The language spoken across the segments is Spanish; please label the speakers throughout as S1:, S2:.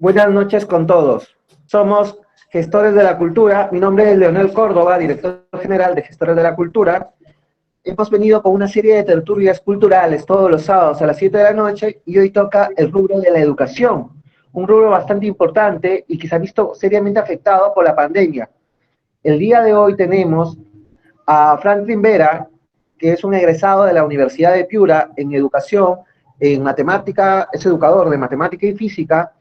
S1: Buenas noches con todos. Somos Gestores de la Cultura. Mi nombre es Leonel Córdoba, director general de Gestores de la Cultura. Hemos venido con una serie de tertulias culturales todos los sábados a las 7 de la noche y hoy toca el rubro de la educación, un rubro bastante importante y que se ha visto seriamente afectado por la pandemia. El día de hoy tenemos a Franklin Vera, que es un egresado de la Universidad de Piura en educación, en matemática, es educador de matemática y física.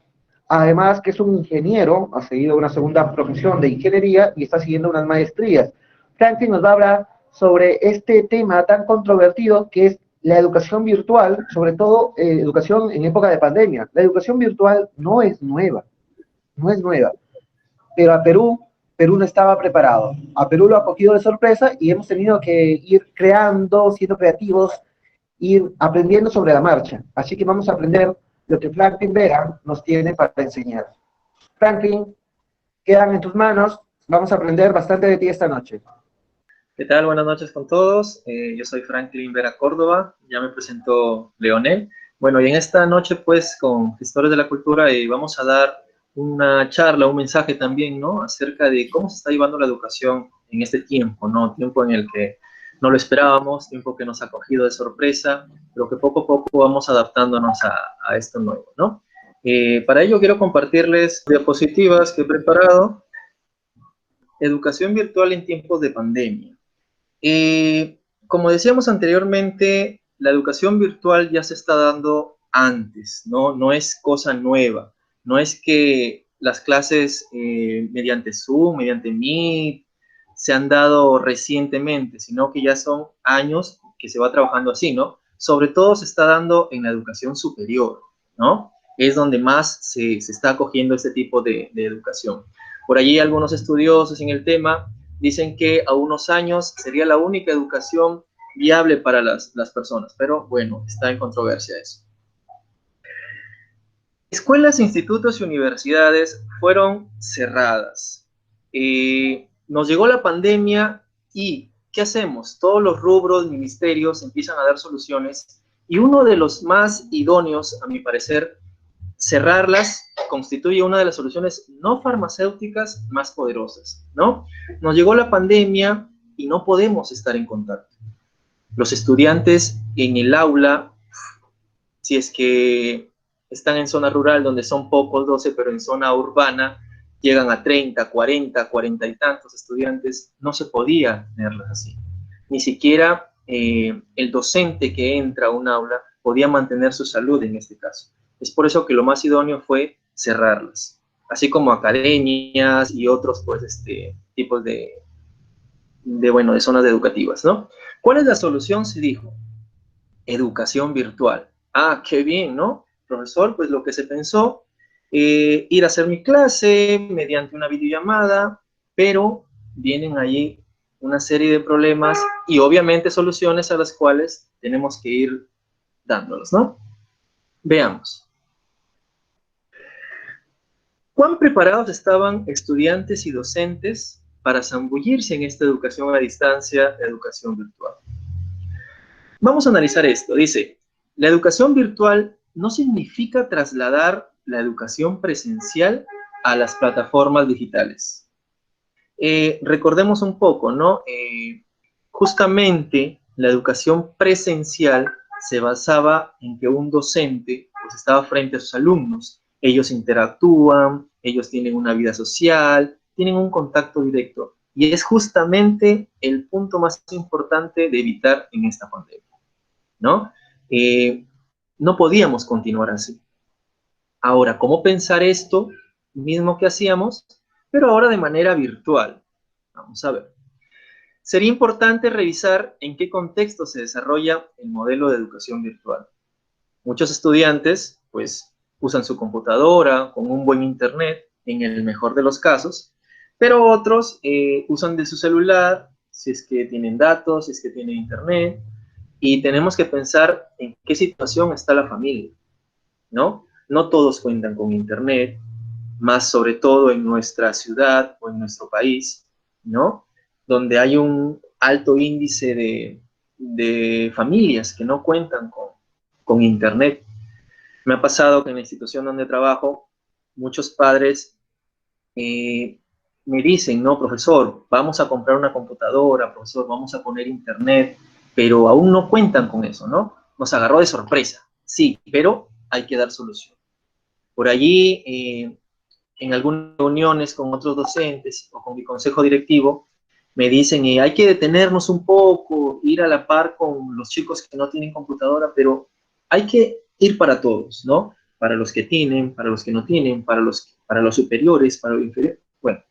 S1: Además que es un ingeniero, ha seguido una segunda profesión de ingeniería y está siguiendo unas maestrías. Franklin nos va a hablar sobre este tema tan controvertido que es la educación virtual, sobre todo educación en época de pandemia. La educación virtual no es nueva, no es nueva, pero a Perú no estaba preparado. A Perú lo ha cogido de sorpresa y hemos tenido que ir creando, siendo creativos, ir aprendiendo sobre la marcha. Así que vamos a aprender lo que Franklin Vera nos tiene para enseñar. Franklin, quedan en tus manos. Vamos a aprender bastante de ti esta noche.
S2: ¿Qué tal? Buenas noches con todos. Yo soy Franklin Vera Córdoba, ya me presentó Leonel. Bueno, y en esta noche pues con Gestores de la Cultura vamos a dar una charla, un mensaje también, ¿no? Acerca de cómo se está llevando la educación en este tiempo, ¿no? Tiempo en el que no lo esperábamos, tiempo que nos ha cogido de sorpresa, pero que poco a poco vamos adaptándonos a esto nuevo, ¿no? Para ello quiero compartirles diapositivas que he preparado. Educación virtual en tiempos de pandemia. Como decíamos anteriormente, la educación virtual ya se está dando antes, ¿no? No es cosa nueva. No es que las clases mediante Zoom, mediante Meet, se han dado recientemente, sino que ya son años que se va trabajando así, ¿no? Sobre todo se está dando en la educación superior, ¿no? Es donde más se está acogiendo este tipo de educación. Por allí algunos estudiosos en el tema dicen que a unos años sería la única educación viable para las personas, pero bueno, está en controversia eso. Escuelas, institutos y universidades fueron cerradas. Nos llegó la pandemia y ¿qué hacemos? Todos los rubros, ministerios empiezan a dar soluciones y uno de los más idóneos, a mi parecer, cerrarlas constituye una de las soluciones no farmacéuticas más poderosas, ¿no? Nos llegó la pandemia y no podemos estar en contacto. Los estudiantes en el aula, si es que están en zona rural donde son pocos, 12, pero en zona urbana llegan a 30, 40, 40 y tantos estudiantes, no se podía tenerlas así. Ni siquiera el docente que entra a un aula podía mantener su salud en este caso. Es por eso que lo más idóneo fue cerrarlas, así como academias y otros pues, tipos de zonas educativas, ¿no? ¿Cuál es la solución? Se dijo, educación virtual. Ah, qué bien, ¿no? Profesor, pues lo que se pensó, ir a hacer mi clase mediante una videollamada, pero vienen allí una serie de problemas y obviamente soluciones a las cuales tenemos que ir dándolos, ¿no? Veamos. ¿Cuán preparados estaban estudiantes y docentes para zambullirse en esta educación a distancia, educación virtual? Vamos a analizar esto. Dice, la educación virtual no significa trasladar la educación presencial a las plataformas digitales. Recordemos un poco, ¿no? Justamente la educación presencial se basaba en que un docente pues, estaba frente a sus alumnos. Ellos interactúan, ellos tienen una vida social, tienen un contacto directo. Y es justamente el punto más importante de evitar en esta pandemia, ¿no? No podíamos continuar así. Ahora, ¿cómo pensar esto mismo que hacíamos, pero ahora de manera virtual? Vamos a ver. Sería importante revisar en qué contexto se desarrolla el modelo de educación virtual. Muchos estudiantes, pues, usan su computadora con un buen internet, en el mejor de los casos, pero otros usan de su celular, si es que tienen datos, si es que tienen internet, y tenemos que pensar en qué situación está la familia, ¿no? No todos cuentan con internet, más sobre todo en nuestra ciudad o en nuestro país, ¿no? Donde hay un alto índice de familias que no cuentan con internet. Me ha pasado que en la institución donde trabajo muchos padres me dicen, no, profesor, vamos a comprar una computadora, profesor, vamos a poner internet, pero aún no cuentan con eso, ¿no? Nos agarró de sorpresa, sí, pero hay que dar solución. Por allí, en algunas reuniones con otros docentes o con mi consejo directivo, me dicen, hay que detenernos un poco, ir a la par con los chicos que no tienen computadora, pero hay que ir para todos, ¿no? Para los que tienen, para los que no tienen, para los superiores, para los inferiores, bueno,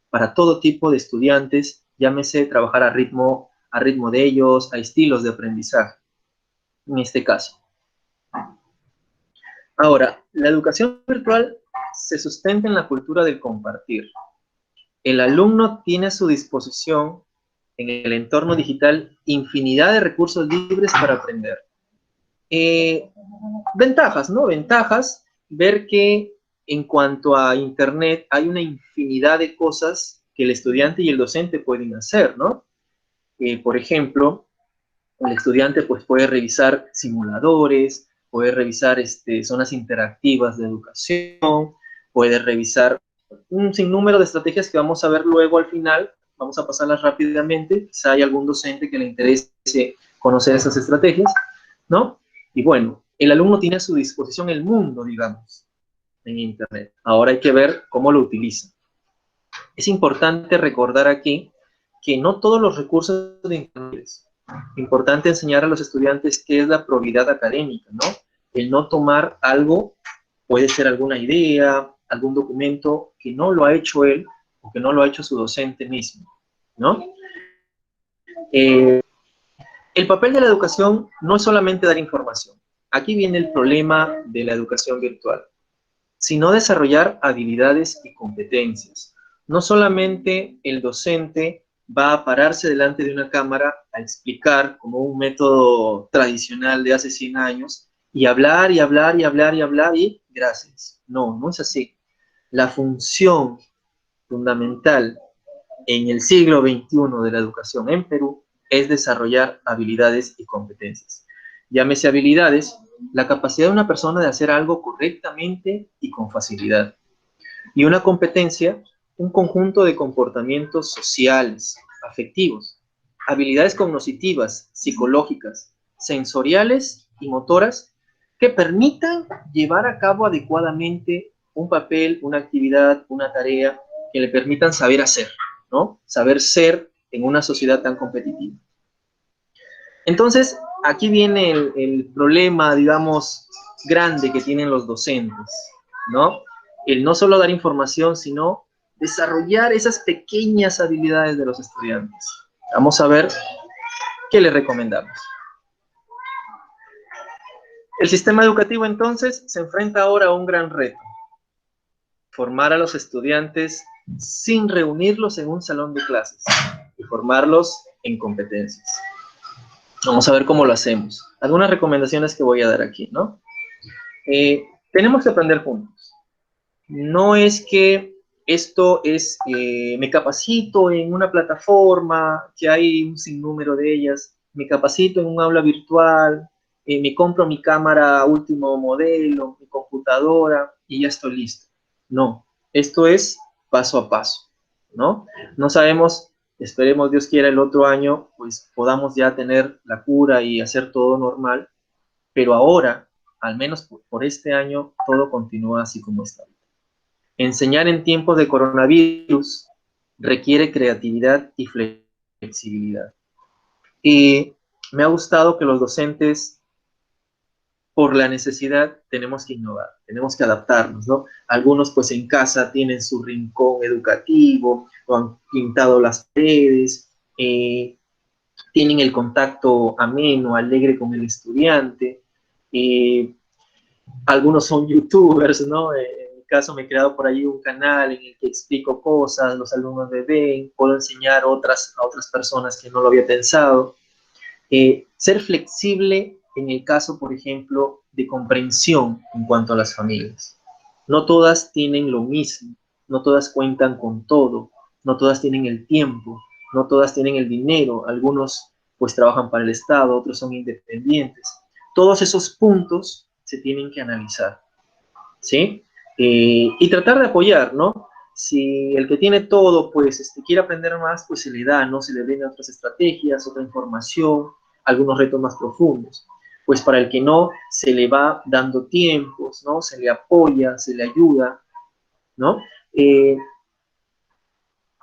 S2: para todo tipo de estudiantes, llámese trabajar a ritmo de ellos, a estilos de aprendizaje, en este caso. Ahora, la educación virtual se sustenta en la cultura del compartir. El alumno tiene a su disposición en el entorno digital infinidad de recursos libres para aprender. Ventajas, ¿no? Ventajas, ver que en cuanto a Internet hay una infinidad de cosas que el estudiante y el docente pueden hacer, ¿no? Por ejemplo, el estudiante pues, puede revisar simuladores, puede revisar zonas interactivas de educación, puede revisar un sinnúmero de estrategias que vamos a ver luego al final, vamos a pasarlas rápidamente, quizá hay algún docente que le interese conocer esas estrategias, ¿no? Y bueno, el alumno tiene a su disposición el mundo, digamos, en Internet. Ahora hay que ver cómo lo utiliza. Es importante recordar aquí que no todos los recursos de Internet es importante enseñar a los estudiantes qué es la probidad académica, ¿no? El no tomar algo, puede ser alguna idea, algún documento que no lo ha hecho él o que no lo ha hecho su docente mismo, ¿no? El papel de la educación no es solamente dar información. Aquí viene el problema de la educación virtual, sino desarrollar habilidades y competencias. No solamente el docente va a pararse delante de una cámara a explicar como un método tradicional de hace 100 años y hablar y hablar y hablar y hablar y gracias. No, no es así. La función fundamental en el siglo XXI de la educación en Perú es desarrollar habilidades y competencias. Llámese habilidades, la capacidad de una persona de hacer algo correctamente y con facilidad. Y una competencia, un conjunto de comportamientos sociales, afectivos, habilidades cognitivas, psicológicas, sensoriales y motoras que permitan llevar a cabo adecuadamente un papel, una actividad, una tarea, que le permitan saber hacer, ¿no? Saber ser en una sociedad tan competitiva. Entonces, aquí viene el problema, digamos, grande que tienen los docentes, ¿no? El no solo dar información, sino desarrollar esas pequeñas habilidades de los estudiantes. Vamos a ver qué les recomendamos. El sistema educativo, entonces, se enfrenta ahora a un gran reto: formar a los estudiantes sin reunirlos en un salón de clases y formarlos en competencias. Vamos a ver cómo lo hacemos. Algunas recomendaciones que voy a dar aquí, ¿no? Tenemos que aprender juntos. No es que esto es, me capacito en una plataforma, que hay un sinnúmero de ellas, me capacito en un aula virtual, me compro mi cámara último modelo, mi computadora y ya estoy listo. No, esto es paso a paso, ¿no? No sabemos, esperemos Dios quiera el otro año, pues podamos ya tener la cura y hacer todo normal, pero ahora, al menos por este año, todo continúa así como está. Enseñar en tiempos de coronavirus requiere creatividad y flexibilidad. Y me ha gustado que los docentes, por la necesidad, tenemos que innovar, tenemos que adaptarnos, ¿no? Algunos pues en casa tienen su rincón educativo, o han pintado las paredes, tienen el contacto ameno, alegre con el estudiante, algunos son youtubers, ¿no? En mi caso me he creado por ahí un canal en el que explico cosas, los alumnos me ven, puedo enseñar a otras personas que no lo había pensado. Ser flexible en el caso, por ejemplo, de comprensión en cuanto a las familias. No todas tienen lo mismo, no todas cuentan con todo, no todas tienen el tiempo, no todas tienen el dinero, algunos pues trabajan para el Estado, otros son independientes. Todos esos puntos se tienen que analizar, ¿sí? Y tratar de apoyar, ¿no? Si el que tiene todo, pues, quiere aprender más, pues se le da, ¿no? Se le den otras estrategias, otra información, algunos retos más profundos. Pues para el que no, se le va dando tiempos, ¿no? Se le apoya, se le ayuda, ¿no?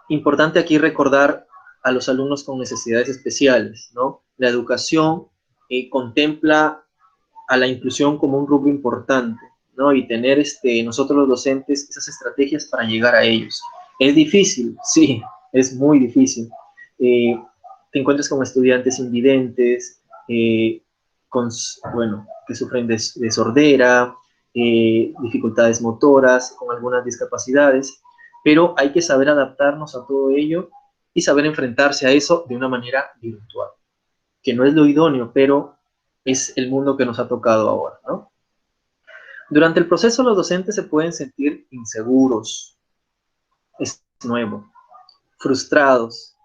S2: Importante aquí recordar a los alumnos con necesidades especiales, ¿no? La educación contempla a la inclusión como un rubro importante, ¿no? Y tener nosotros los docentes esas estrategias para llegar a ellos. ¿Es difícil? Sí, es muy difícil. Te encuentras con estudiantes invidentes, bueno, que sufren de sordera, dificultades motoras, con algunas discapacidades, pero hay que saber adaptarnos a todo ello y saber enfrentarse a eso de una manera virtual, que no es lo idóneo, pero es el mundo que nos ha tocado ahora, ¿no? Durante el proceso los docentes se pueden sentir inseguros, es nuevo, frustrados.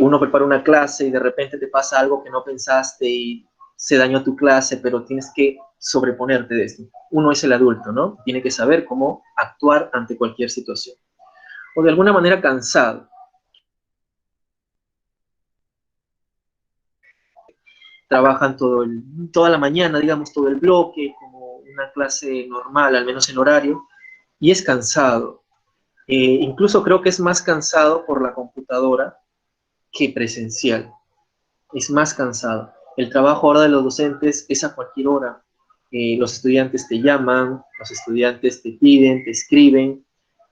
S2: Uno prepara una clase y de repente te pasa algo que no pensaste y se dañó tu clase, pero tienes que sobreponerte de esto. Uno es el adulto, ¿no? Tiene que saber cómo actuar ante cualquier situación. O de alguna manera cansado. Trabajan toda la mañana, digamos, todo el bloque, como una clase normal, al menos en horario, y es cansado. Incluso creo que es más cansado por la computadora que presencial. Es más cansado. El trabajo ahora de los docentes es a cualquier hora. Los estudiantes te llaman, los estudiantes te piden, te escriben,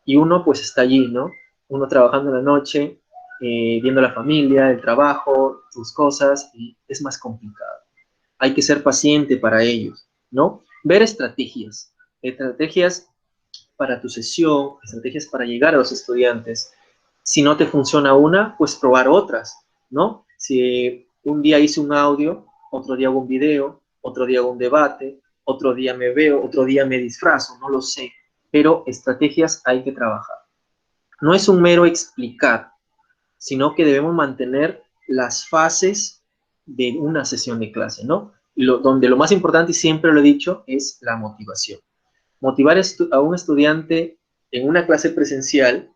S2: y uno pues está allí, ¿no? Uno trabajando en la noche, viendo a la familia, el trabajo, sus cosas, y es más complicado. Hay que ser paciente para ellos, ¿no? Ver estrategias para tu sesión, estrategias para llegar a los estudiantes. Si no te funciona una, pues probar otras, ¿no? Si un día hice un audio, otro día hago un video, otro día hago un debate, otro día me veo, otro día me disfrazo, no lo sé, pero estrategias hay que trabajar. No es un mero explicar, sino que debemos mantener las fases de una sesión de clase, ¿no? Donde lo más importante, y siempre lo he dicho, es la motivación. Motivar a un estudiante en una clase presencial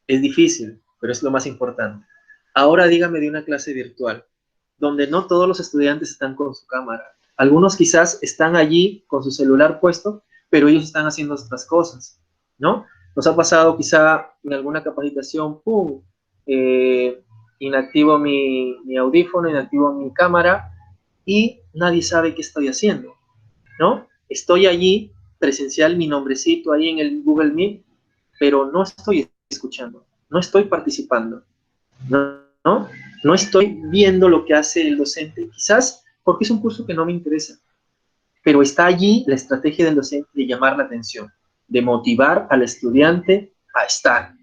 S2: es difícil, pero es lo más importante. Ahora dígame de una clase virtual, donde no todos los estudiantes están con su cámara. Algunos quizás están allí con su celular puesto, pero ellos están haciendo otras cosas, ¿no? Nos ha pasado quizá en alguna capacitación, ¡pum! Eh, inactivo mi audífono, inactivo mi cámara y nadie sabe qué estoy haciendo, ¿no? Estoy allí, presencial, mi nombrecito ahí en el Google Meet, pero no estoy escuchando, no estoy participando, ¿no? ¿No? No estoy viendo lo que hace el docente, quizás porque es un curso que no me interesa, pero está allí la estrategia del docente de llamar la atención, de motivar al estudiante a estar.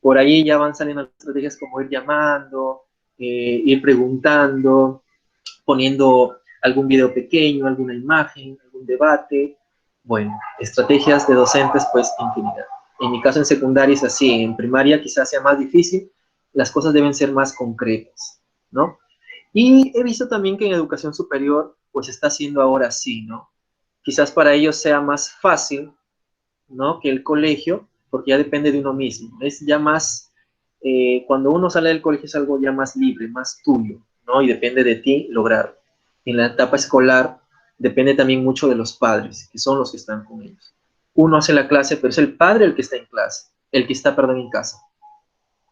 S2: Por ahí ya van saliendo estrategias como ir llamando, ir preguntando, poniendo algún video pequeño, alguna imagen, algún debate. Bueno, estrategias de docentes, pues infinidad. En mi caso en secundaria es así, en primaria quizás sea más difícil, las cosas deben ser más concretas, ¿no? Y he visto también que en educación superior, pues está siendo ahora así, ¿no? Quizás para ellos sea más fácil, ¿no? Que el colegio, porque ya depende de uno mismo. Es ya más, cuando uno sale del colegio es algo ya más libre, más tuyo, ¿no? Y depende de ti lograrlo. En la etapa escolar depende también mucho de los padres, que son los que están con ellos. Uno hace la clase, pero es el padre el que está en clase, el que está, perdón, en casa.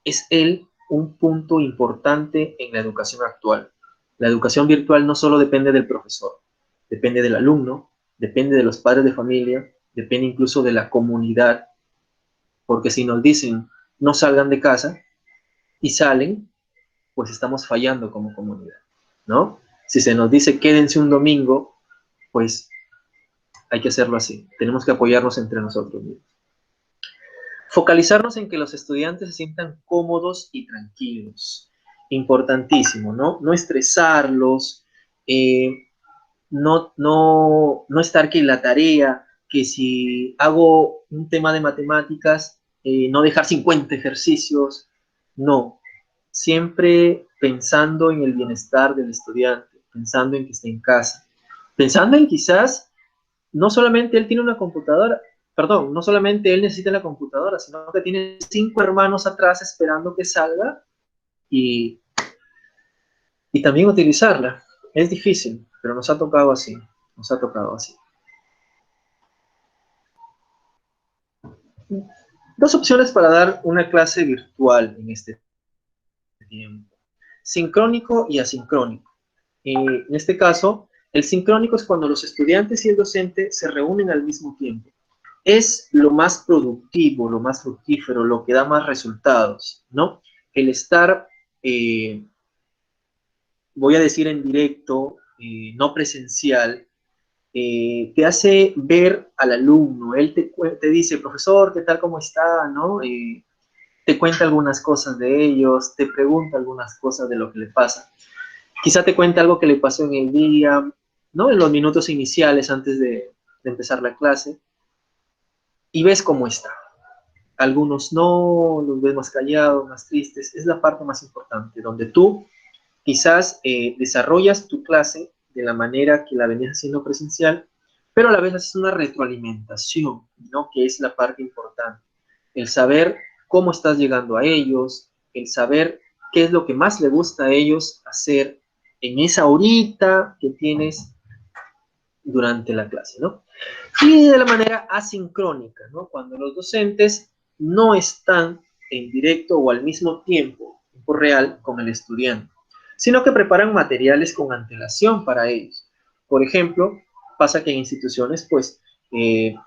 S2: Es él un punto importante en la educación actual. La educación virtual no solo depende del profesor, depende del alumno, depende de los padres de familia, depende incluso de la comunidad, porque si nos dicen no salgan de casa y salen, pues estamos fallando como comunidad, ¿no? Si se nos dice quédense un domingo, pues hay que hacerlo así. Tenemos que apoyarnos entre nosotros mismos. Focalizarnos en que los estudiantes se sientan cómodos y tranquilos. Importantísimo, ¿no? No estresarlos, no estar que la tarea, que si hago un tema de matemáticas, no dejar 50 ejercicios, no. Siempre pensando en el bienestar del estudiante, pensando en que esté en casa, pensando en quizás no solamente él tiene una computadora, perdón, no solamente él necesita la computadora, sino que tiene 5 hermanos atrás esperando que salga y, y también utilizarla. Es difícil, pero nos ha tocado así, nos ha tocado así. Dos opciones para dar una clase virtual en este tiempo: sincrónico y asincrónico. En este caso, el sincrónico es cuando los estudiantes y el docente se reúnen al mismo tiempo. Es lo más productivo, lo más fructífero, lo que da más resultados, ¿no? El estar, voy a decir en directo, no presencial, te hace ver al alumno. Él te dice, profesor, ¿qué tal, cómo está? ¿No? Te cuenta algunas cosas de ellos, te pregunta algunas cosas de lo que le pasa. Quizá te cuente algo que le pasó en el día, ¿no? En los minutos iniciales antes de empezar la clase, y ves cómo está. Algunos no, los ves más callados, más tristes. Es la parte más importante, donde tú quizás desarrollas tu clase de la manera que la venías haciendo presencial, pero a la vez haces una retroalimentación, ¿no? Que es la parte importante. El saber cómo estás llegando a ellos, el saber qué es lo que más le gusta a ellos hacer en esa horita que tienes durante la clase, ¿no? Y de la manera asincrónica, ¿no? Cuando los docentes no están en directo o al mismo tiempo real con el estudiante, sino que preparan materiales con antelación para ellos. Por ejemplo, pasa que en instituciones, pues,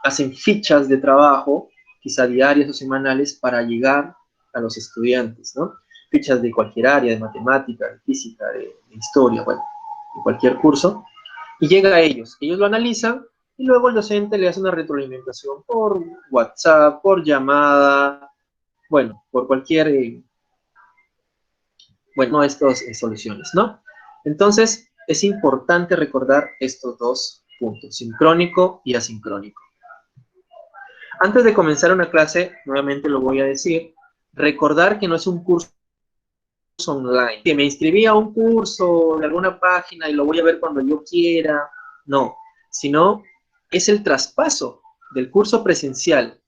S2: hacen fichas de trabajo, quizá diarias o semanales, para llegar a los estudiantes, ¿no? Fichas de cualquier área, de matemática, de física, de historia, bueno, de cualquier curso, y llega a ellos lo analizan, y luego el docente le hace una retroalimentación por WhatsApp, por llamada, bueno, por cualquier, bueno, estas soluciones, ¿no? Entonces, es importante recordar estos dos puntos, sincrónico y asincrónico. Antes de comenzar una clase, nuevamente lo voy a decir, recordar que no es un curso online, que me inscribí a un curso de alguna página y lo voy a ver cuando yo quiera, no, sino es el traspaso del curso presencial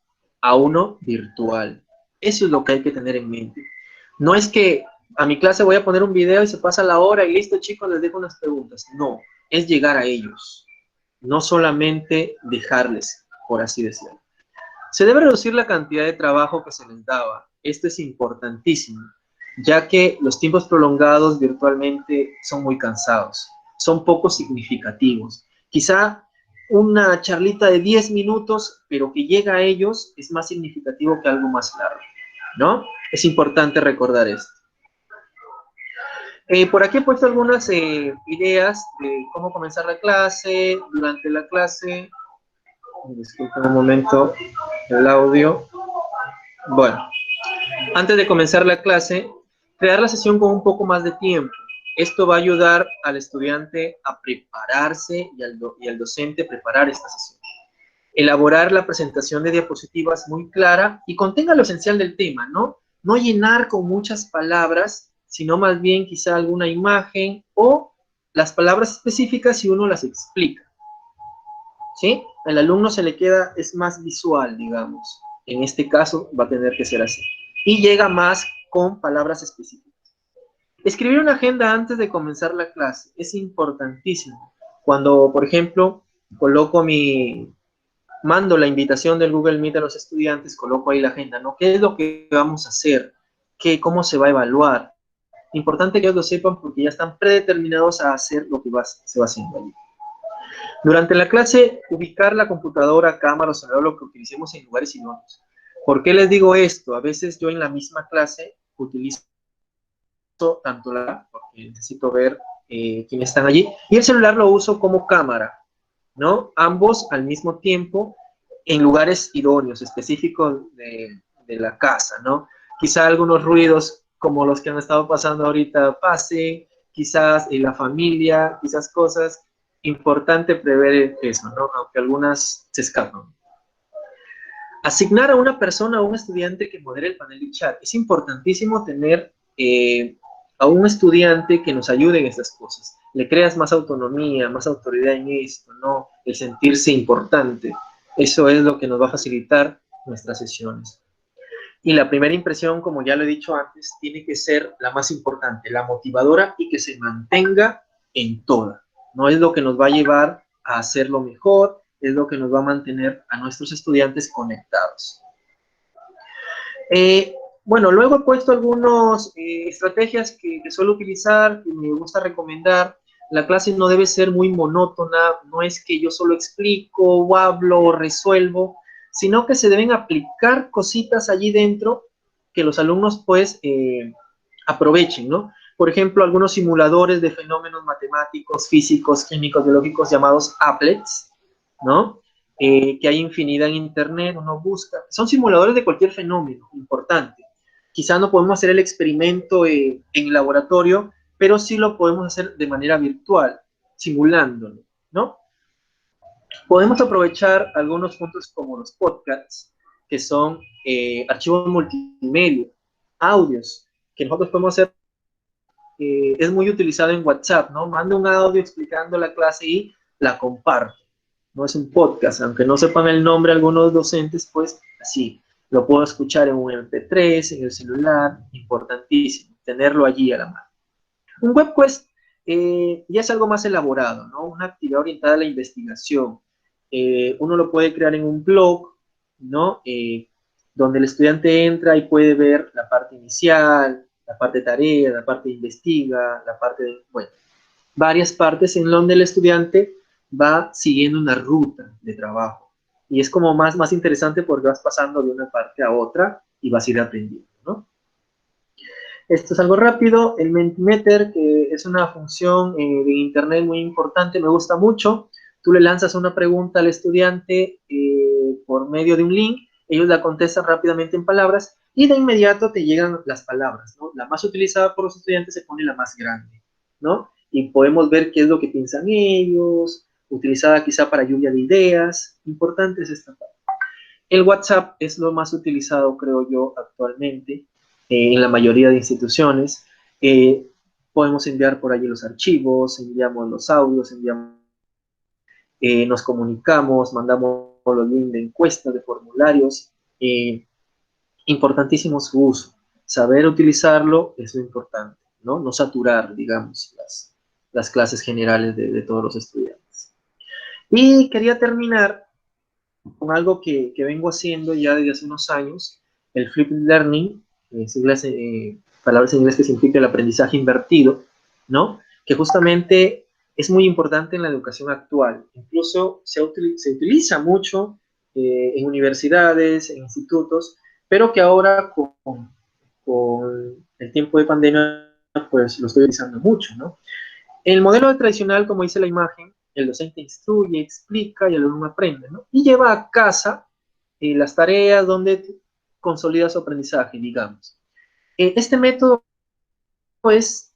S2: a uno virtual. Eso es lo que hay que tener en mente. No es que a mi clase voy a poner un video y se pasa la hora y listo, chicos, les dejo unas preguntas. No, es llegar a ellos, no solamente dejarles, por así decirlo. Se debe reducir la cantidad de trabajo que se les daba. Esto es importantísimo, ya que los tiempos prolongados virtualmente son muy cansados, son poco significativos. Quizá una charlita de 10 minutos, pero que llega a ellos, es más significativo que algo más largo, ¿no? Es importante recordar esto. Por aquí he puesto algunas ideas de cómo comenzar la clase, durante la clase. Disculpen un momento el audio. Bueno, antes de comenzar la clase, crear la sesión con un poco más de tiempo. Esto va a ayudar al estudiante a prepararse y al docente a preparar esta sesión. Elaborar la presentación de diapositivas muy clara y contenga lo esencial del tema, ¿no? No llenar con muchas palabras, sino más bien quizá alguna imagen o las palabras específicas si uno las explica, ¿sí? Al alumno se le queda, es más visual, digamos. En este caso va a tener que ser así. Y llega más con palabras específicas. Escribir una agenda antes de comenzar la clase es importantísimo. Cuando, por ejemplo, mando la invitación del Google Meet a los estudiantes, coloco ahí la agenda, ¿no? ¿Qué es lo que vamos a hacer? ¿Cómo se va a evaluar? Importante que ellos lo sepan porque ya están predeterminados a hacer lo que se va haciendo allí. Durante la clase, ubicar la computadora, cámara o celular, lo que utilicemos en lugares idóneos. ¿Por qué les digo esto? A veces yo en la misma clase utilizo tanto porque necesito ver quiénes están allí, y el celular lo uso como cámara, ¿no? Ambos al mismo tiempo en lugares idóneos, específicos de la casa, ¿no? Quizá algunos ruidos como los que han estado pasando ahorita pasen, quizás en la familia, quizás cosas. Importante prever eso, ¿no? Aunque algunas se escapan. Asignar a una persona, a un estudiante que modere el panel de chat. Es importantísimo tener a un estudiante que nos ayude en estas cosas. Le creas más autonomía, más autoridad en esto, ¿no? el sentirse importante. Eso es lo que nos va a facilitar nuestras sesiones. Y la primera impresión, como ya lo he dicho antes, tiene que ser la más importante, la motivadora y que se mantenga en toda. No es lo que nos va a llevar a hacerlo mejor, es lo que nos va a mantener a nuestros estudiantes conectados. Bueno, luego he puesto algunas estrategias que suelo utilizar, que me gusta recomendar. La clase no debe ser muy monótona, no es que yo solo explico o hablo o resuelvo, sino que se deben aplicar cositas allí dentro que los alumnos pues aprovechen, ¿no? Por ejemplo, algunos simuladores de fenómenos matemáticos, físicos, químicos, biológicos llamados applets, ¿no? Que hay infinidad en internet, uno busca. Son simuladores de cualquier fenómeno importante. Quizá no podemos hacer el experimento en el laboratorio, pero sí lo podemos hacer de manera virtual, simulándolo, ¿no? Podemos aprovechar algunos puntos como los podcasts, que son archivos multimedia, audios, que nosotros podemos hacer, es muy utilizado en WhatsApp, ¿no? Mando un audio explicando la clase y la comparto. No es un podcast, aunque no sepan el nombre algunos docentes, pues así, lo puedo escuchar en un MP3, en el celular, importantísimo, tenerlo allí a la mano. Un webquest ya es algo más elaborado, ¿no? Una actividad orientada a la investigación. Uno lo puede crear en un blog, ¿no? Donde el estudiante entra y puede ver la parte inicial, la parte de tarea, la parte de investiga, la parte de, bueno, varias partes en donde el estudiante va siguiendo una ruta de trabajo. Y es como más interesante porque vas pasando de una parte a otra y vas a ir aprendiendo, ¿no? Esto es algo rápido. El Mentimeter, que es una función de internet muy importante, me gusta mucho. Tú le lanzas una pregunta al estudiante por medio de un link, ellos la contestan rápidamente en palabras y de inmediato te llegan las palabras, ¿no? La más utilizada por los estudiantes se pone la más grande, ¿no? Y podemos ver qué es lo que piensan ellos, utilizada quizá para lluvia de ideas. Importante es esta parte. El WhatsApp es lo más utilizado, creo yo, actualmente en la mayoría de instituciones. Eh, Podemos enviar por allí los archivos, enviamos los audios, nos comunicamos, mandamos los links de encuestas, de formularios. Importantísimo su uso. Saber utilizarlo es lo importante, ¿no? No saturar, digamos, las clases generales de todos los estudiantes. Y quería terminar con algo que vengo haciendo ya desde hace unos años, el flipped learning, palabras en inglés que significa el aprendizaje invertido, ¿no? Que justamente es muy importante en la educación actual. Incluso se utiliza mucho en universidades, en institutos, pero que ahora con el tiempo de pandemia, pues lo estoy utilizando mucho, ¿no? El modelo tradicional, como dice la imagen, el docente instruye, explica y el alumno aprende, ¿no? Y lleva a casa las tareas donde consolida su aprendizaje, digamos. Este método es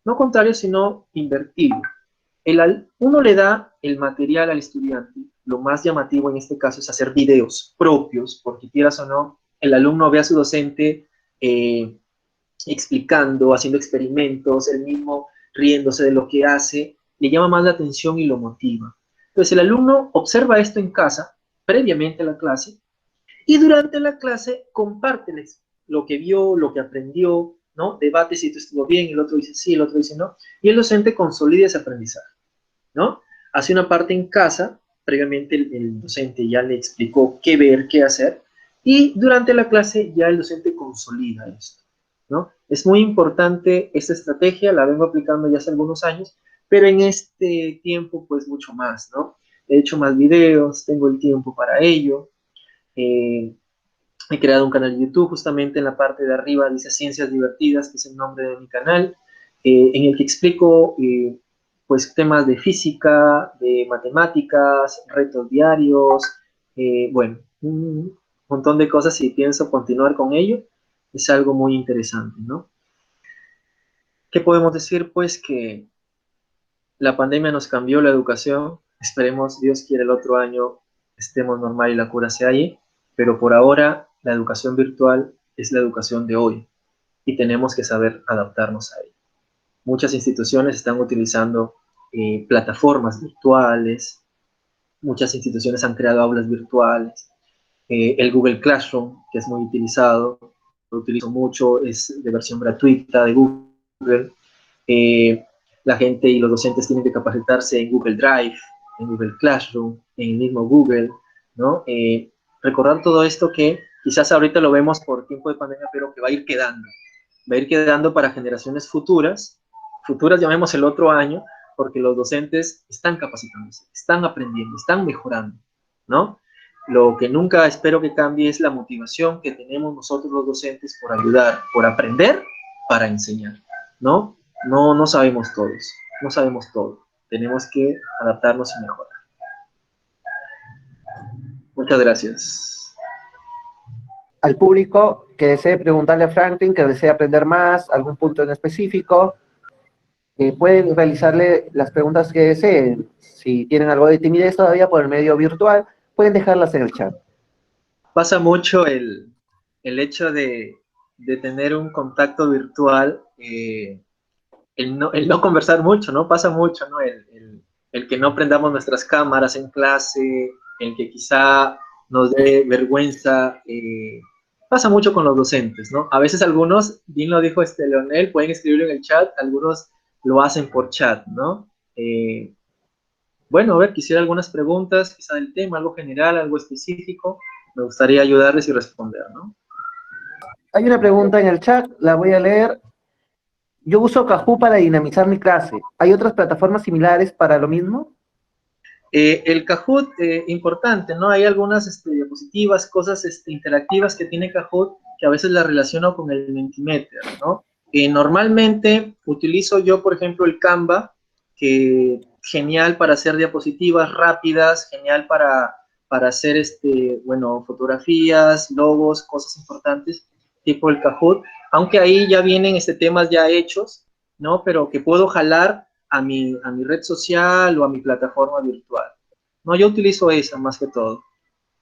S2: no contrario, sino invertido. Uno le da el material al estudiante. Lo más llamativo en este caso es hacer videos propios, porque quieras o no, el alumno ve a su docente explicando, haciendo experimentos, él mismo riéndose de lo que hace, le llama más la atención y lo motiva. Entonces el alumno observa esto en casa, previamente a la clase, y durante la clase comparte lo que vio, lo que aprendió, ¿no? Debate si esto estuvo bien, el otro dice sí, el otro dice no, y el docente consolida ese aprendizaje, ¿no? Hace una parte en casa, previamente el docente ya le explicó qué ver, qué hacer, y durante la clase ya el docente consolida esto, ¿no? Es muy importante esta estrategia, la vengo aplicando ya hace algunos años, pero en este tiempo pues mucho más, ¿no? He hecho más videos, tengo el tiempo para ello, he creado un canal de YouTube, justamente en la parte de arriba dice Ciencias Divertidas, que es el nombre de mi canal, en el que explico pues temas de física, de matemáticas, retos diarios, bueno, un montón de cosas y pienso continuar con ello. Es algo muy interesante, ¿no? ¿Qué podemos decir? Pues que la pandemia nos cambió la educación. Esperemos, Dios quiere, el otro año estemos normal y la cura se halle, pero por ahora la educación virtual es la educación de hoy y tenemos que saber adaptarnos a ella. Muchas instituciones están utilizando plataformas virtuales, muchas instituciones han creado aulas virtuales. El Google Classroom, que es muy utilizado, lo utilizo mucho, es de versión gratuita de Google. La gente y los docentes tienen que capacitarse en Google Drive, en Google Classroom, en el mismo Google, ¿no? Recordar todo esto que quizás ahorita lo vemos por tiempo de pandemia, pero que va a ir quedando para generaciones futuras llamemos el otro año, porque los docentes están capacitándose, están aprendiendo, están mejorando, ¿no? Lo que nunca espero que cambie es la motivación que tenemos nosotros los docentes por ayudar, por aprender para enseñar, ¿no? No sabemos todos, no sabemos todo. Tenemos que adaptarnos y mejorar. Muchas gracias.
S1: Al público que desee preguntarle a Franklin, que desee aprender más, algún punto en específico, pueden realizarle las preguntas que deseen. Si tienen algo de timidez todavía por el medio virtual, pueden dejarlas en el chat.
S2: Pasa mucho el hecho de tener un contacto virtual, el no conversar mucho, ¿no? Pasa mucho, ¿no? El que no prendamos nuestras cámaras en clase, el que quizá nos dé vergüenza, pasa mucho con los docentes, ¿no? A veces algunos, bien lo dijo Leonel, pueden escribirlo en el chat, algunos lo hacen por chat, ¿no? Bueno, a ver, quisiera algunas preguntas, quizá del tema, algo general, algo específico, me gustaría ayudarles y responder, ¿no?
S1: Hay una pregunta en el chat, la voy a leer. Yo uso Kahoot para dinamizar mi clase. ¿Hay otras plataformas similares para lo mismo?
S2: El Kahoot, importante, ¿no? Hay algunas diapositivas, cosas interactivas que tiene Kahoot que a veces las relaciono con el Mentimeter, ¿no? Normalmente utilizo yo, por ejemplo, el Canva, que genial para hacer diapositivas rápidas, genial para hacer, bueno, fotografías, logos, cosas importantes, tipo el Kahoot, aunque ahí ya vienen temas ya hechos, ¿no? Pero que puedo jalar a mi red social o a mi plataforma virtual. No, yo utilizo esa más que todo,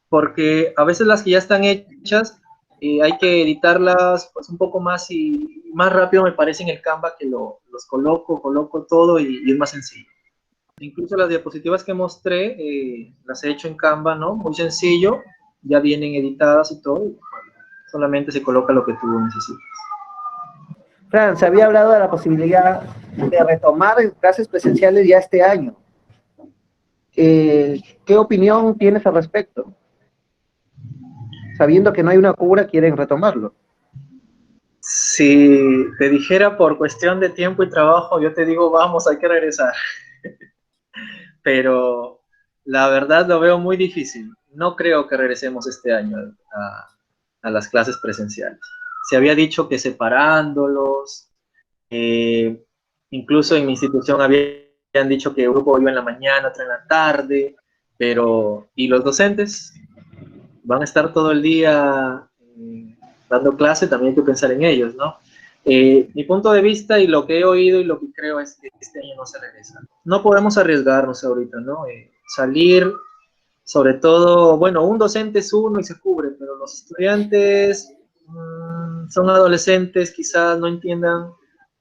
S2: porque a veces las que ya están hechas, hay que editarlas pues un poco más y más rápido me parece en el Canva que los coloco todo y es más sencillo. Incluso las diapositivas que mostré, las he hecho en Canva, ¿no? Muy sencillo, ya vienen editadas y todo, y solamente se coloca lo que tú necesitas.
S1: Fran, se había hablado de la posibilidad de retomar clases presenciales ya este año. ¿Qué opinión tienes al respecto? Sabiendo que no hay una cura, quieren retomarlo.
S2: Si te dijera por cuestión de tiempo y trabajo, yo te digo, vamos, hay que regresar. Pero la verdad lo veo muy difícil. No creo que regresemos este año a las clases presenciales. Se había dicho que separándolos, incluso en mi institución habían dicho que un grupo iba en la mañana, otro en la tarde, pero ¿y los docentes? ¿Van a estar todo el día dando clase? También hay que pensar en ellos, ¿no? Mi punto de vista y lo que he oído y lo que creo es que este año no se regresa. No podemos arriesgarnos ahorita, ¿no? Salir, sobre todo, bueno, un docente es uno y se cubre, pero los estudiantes son adolescentes, quizás no entiendan,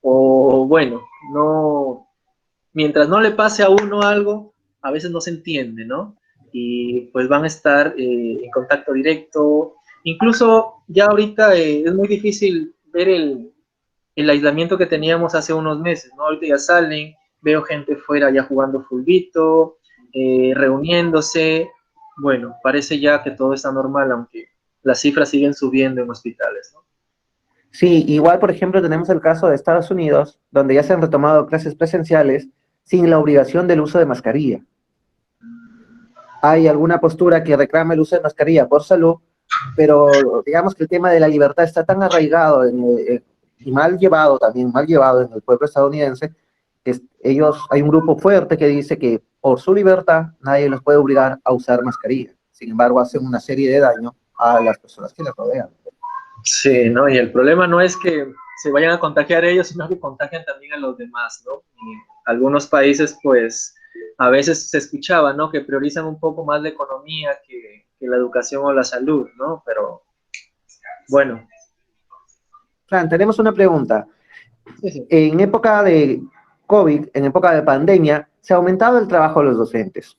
S2: o bueno, no, mientras no le pase a uno algo, a veces no se entiende, ¿no? Y pues van a estar en contacto directo. Incluso ya ahorita es muy difícil ver el aislamiento que teníamos hace unos meses, ¿no? Ahorita ya salen, veo gente fuera ya jugando fulbito, reuniéndose. Bueno, parece ya que todo está normal, aunque las cifras siguen subiendo en hospitales, ¿no?
S1: Sí, igual, por ejemplo, tenemos el caso de Estados Unidos, donde ya se han retomado clases presenciales sin la obligación del uso de mascarilla. Hay alguna postura que reclama el uso de mascarilla por salud, pero digamos que el tema de la libertad está tan arraigado y mal llevado también, mal llevado en el pueblo estadounidense, que hay un grupo fuerte que dice que por su libertad nadie los puede obligar a usar mascarilla. Sin embargo, hacen una serie de daños a las personas que les rodean.
S2: Sí, ¿no? Y el problema no es que se vayan a contagiar ellos, sino que contagian también a los demás, ¿no? Y algunos países, pues, a veces se escuchaba, ¿no? Que priorizan un poco más la economía que la educación o la salud, ¿no? Pero, bueno.
S1: Fran, tenemos una pregunta.
S2: Sí, sí.
S1: En época de COVID, en época de pandemia, se ha aumentado el trabajo de los docentes.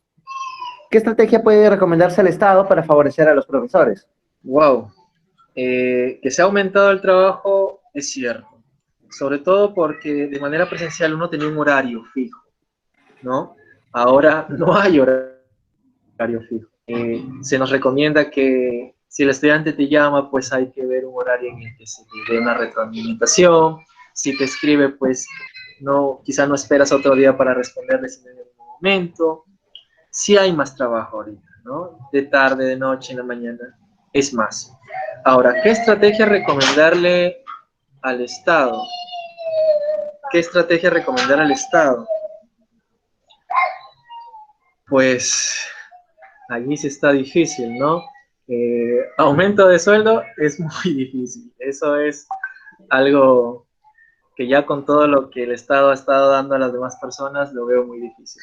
S1: ¿Qué estrategia puede recomendarse al Estado para favorecer a los profesores?
S2: Wow. Que se ha aumentado el trabajo es cierto, sobre todo porque de manera presencial uno tenía un horario fijo, ¿no? Ahora no hay horario fijo. Se nos recomienda que si el estudiante te llama, pues hay que ver un horario en el que se te dé una retroalimentación. Si te escribe, pues no, quizá no esperas otro día para responderle en el mismo momento. Sí hay más trabajo ahorita, ¿no? De tarde, de noche, en la mañana, es más. Ahora, ¿qué estrategia recomendarle al Estado? ¿Qué estrategia recomendar al Estado? Pues allí sí está difícil, ¿no? Aumento de sueldo es muy difícil. Eso es algo que ya con todo lo que el Estado ha estado dando a las demás personas lo veo muy difícil.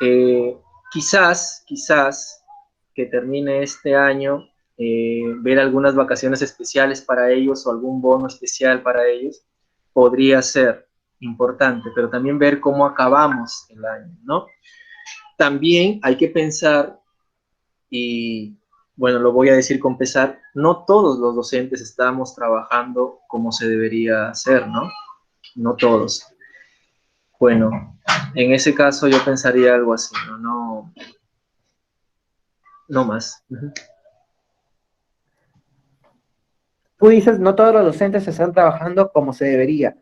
S2: Eh, quizás que termine este año, ver algunas vacaciones especiales para ellos o algún bono especial para ellos podría ser importante, pero también ver cómo acabamos el año, ¿no? También hay que pensar, y bueno, lo voy a decir con pesar, no todos los docentes estamos trabajando como se debería hacer, ¿no? No todos. Bueno, en ese caso yo pensaría algo así, ¿no? No más.
S1: Tú dices, no todos los docentes están trabajando como se debería.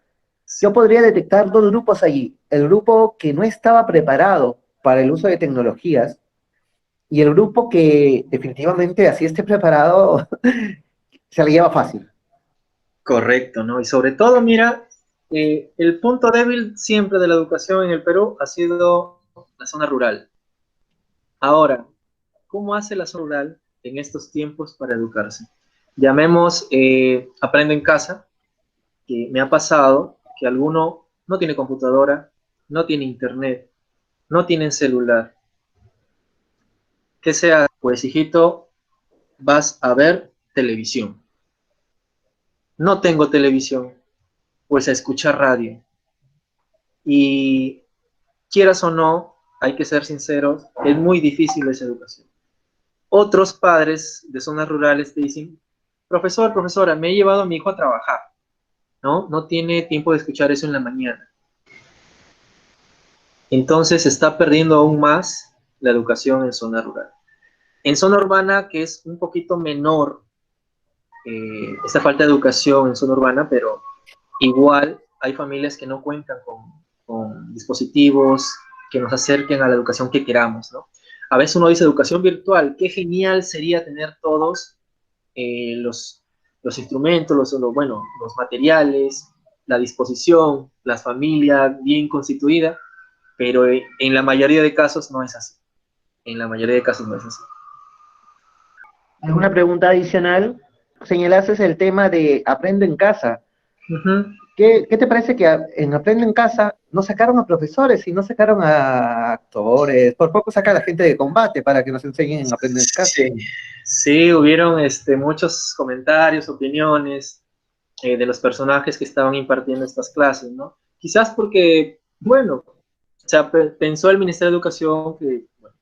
S1: Yo podría detectar dos grupos allí. El grupo que no estaba preparado para el uso de tecnologías y el grupo que definitivamente así esté preparado se le lleva fácil.
S2: Correcto, ¿no? Y sobre todo, mira, el punto débil siempre de la educación en el Perú ha sido la zona rural. Ahora, ¿cómo hace la zona rural en estos tiempos para educarse? Llamemos Aprende en Casa, que me ha pasado que alguno no tiene computadora, no tiene internet, no tiene celular. ¿Qué sea? Pues, hijito, vas a ver televisión. No tengo televisión, pues a escuchar radio. Y quieras o no, hay que ser sinceros, es muy difícil esa educación. Otros padres de zonas rurales te dicen, profesor, profesora, me he llevado a mi hijo a trabajar, ¿no? No tiene tiempo de escuchar eso en la mañana. Entonces se está perdiendo aún más la educación en zona rural. En zona urbana, que es un poquito menor esta falta de educación en zona urbana, pero igual hay familias que no cuentan con dispositivos que nos acerquen a la educación que queramos, ¿no? A veces uno dice educación virtual, qué genial sería tener todos los instrumentos, bueno, los materiales, la disposición, la familia bien constituida, pero en la mayoría de casos no es así. En la mayoría de casos no es así.
S1: ¿Alguna pregunta adicional? Señalaste el tema de Aprendo en Casa.
S2: Uh-huh.
S1: ¿Qué te parece que en Aprendo en Casa no sacaron a profesores y no sacaron a actores? Por poco saca a la gente de combate para que nos enseñen en Aprendo en Casa.
S2: Sí, sí, hubieron muchos comentarios, opiniones de los personajes que estaban impartiendo estas clases, ¿no? Quizás porque, bueno, o sea, pensó el Ministerio de Educación que, bueno,